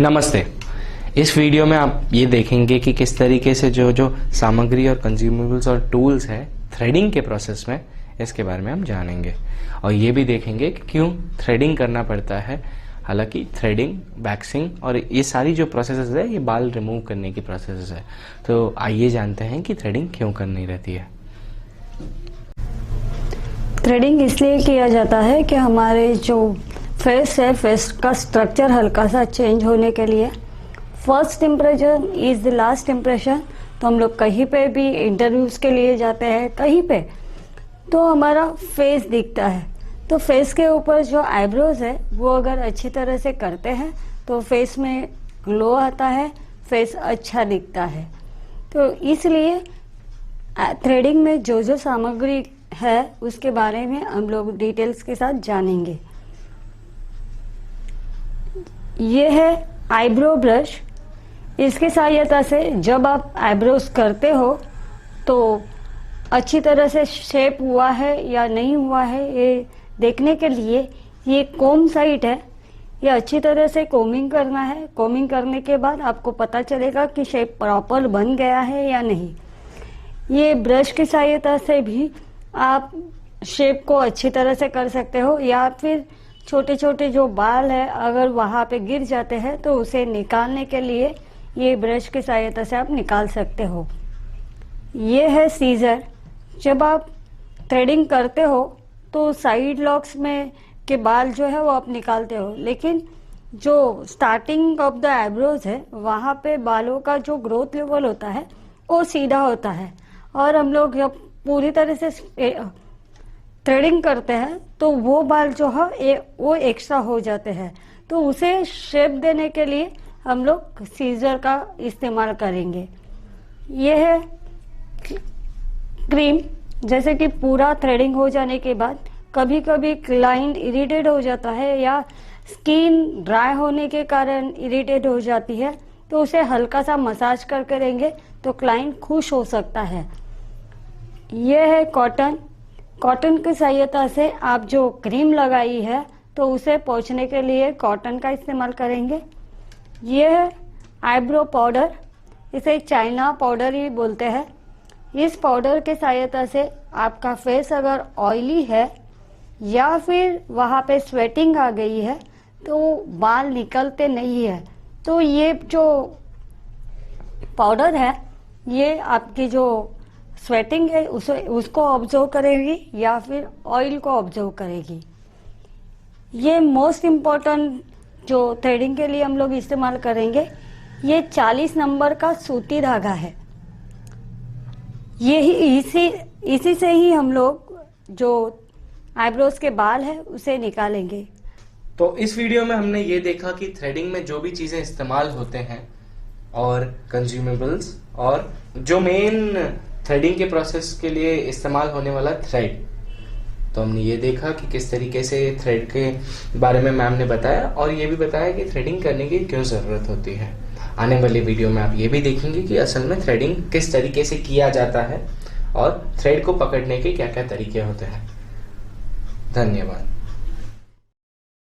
नमस्ते। इस वीडियो में आप ये देखेंगे कि किस तरीके से जो सामग्री और कंज्यूमेबल्स और टूल्स है थ्रेडिंग के प्रोसेस में, इसके बारे में हम जानेंगे और ये भी देखेंगे कि क्यों थ्रेडिंग करना पड़ता है। हालांकि थ्रेडिंग, वैक्सिंग और ये सारी जो प्रोसेसेस है ये बाल रिमूव करने की प्रोसेस है। तो आइए जानते हैं कि थ्रेडिंग क्यों करनी रहती है। थ्रेडिंग इसलिए किया जाता है कि हमारे जो फेस है, फेस का स्ट्रक्चर हल्का सा चेंज होने के लिए। First impression is the last impression. तो हम लोग कहीं पे भी इंटरव्यूज के लिए जाते हैं, कहीं पे तो हमारा फेस दिखता है। तो फेस के ऊपर जो आईब्रोज है वो अगर अच्छी तरह से करते हैं तो फेस में ग्लो आता है, फेस अच्छा दिखता है। तो इसलिए थ्रेडिंग में जो सामग्री है उसके बारे में हम लोग डिटेल्स के साथ जानेंगे। ये है आईब्रो ब्रश। इसकी सहायता से जब आप आईब्रोज करते हो तो अच्छी तरह से शेप हुआ है या नहीं हुआ है ये देखने के लिए ये कोम साइट है, ये अच्छी तरह से कोमिंग करना है। कोमिंग करने के बाद आपको पता चलेगा कि शेप प्रॉपर बन गया है या नहीं। ये ब्रश की सहायता से भी आप शेप को अच्छी तरह से कर सकते हो, या फिर छोटे छोटे जो बाल है अगर वहां पे गिर जाते हैं तो उसे निकालने के लिए ये ब्रश की सहायता से आप निकाल सकते हो। ये है सीजर। जब आप थ्रेडिंग करते हो तो साइड लॉक्स में के बाल जो है वो आप निकालते हो, लेकिन जो स्टार्टिंग ऑफ द आईब्रोज है वहां पे बालों का जो ग्रोथ लेवल होता है वो सीधा होता है, और हम लोग जब पूरी तरह से थ्रेडिंग करते हैं तो वो बाल जो है वो एक्स्ट्रा हो जाते हैं। तो उसे शेप देने के लिए हम लोग सीजर का इस्तेमाल करेंगे। ये है क्रीम। जैसे कि पूरा थ्रेडिंग हो जाने के बाद कभी कभी क्लाइंट इरिटेट हो जाता है या स्किन ड्राई होने के कारण इरिटेट हो जाती है, तो उसे हल्का सा मसाज करके देंगे तो क्लाइंट खुश हो सकता है। ये है कॉटन। कॉटन की सहायता से आप जो क्रीम लगाई है तो उसे पोंछने के लिए कॉटन का इस्तेमाल करेंगे। ये है आईब्रो पाउडर। इसे चाइना पाउडर ही बोलते हैं। इस पाउडर के सहायता से आपका फेस अगर ऑयली है या फिर वहां पे स्वेटिंग आ गई है तो बाल निकलते नहीं है, तो ये जो पाउडर है ये आपकी जो स्वेटिंग है उसको ऑब्जर्व करेगी या फिर ऑयल को ऑब्जर्व करेगी। ये मोस्ट इम्पोर्टेंट जो थ्रेडिंग के लिए हम लोग इस्तेमाल करेंगे, ये 40 नंबर का सूती धागा है। यही इसी से ही हम लोग जो आईब्रोज के बाल है उसे निकालेंगे। तो इस वीडियो में हमने ये देखा कि थ्रेडिंग में जो भी चीजें इस्तेमाल होते हैं और कंज्यूमेबल्स और जो मेन थ्रेडिंग के प्रोसेस के लिए इस्तेमाल होने वाला थ्रेड, तो हमने ये देखा कि किस तरीके से थ्रेड के बारे में मैम ने बताया और ये भी बताया कि थ्रेडिंग करने की क्यों ज़रूरत होती है। आने वाले वीडियो में आप ये भी देखेंगे कि असल में थ्रेडिंग किस तरीके से किया जाता है और थ्रेड को पकड़ने के क्या क्या तरीके होते हैं। धन्यवाद।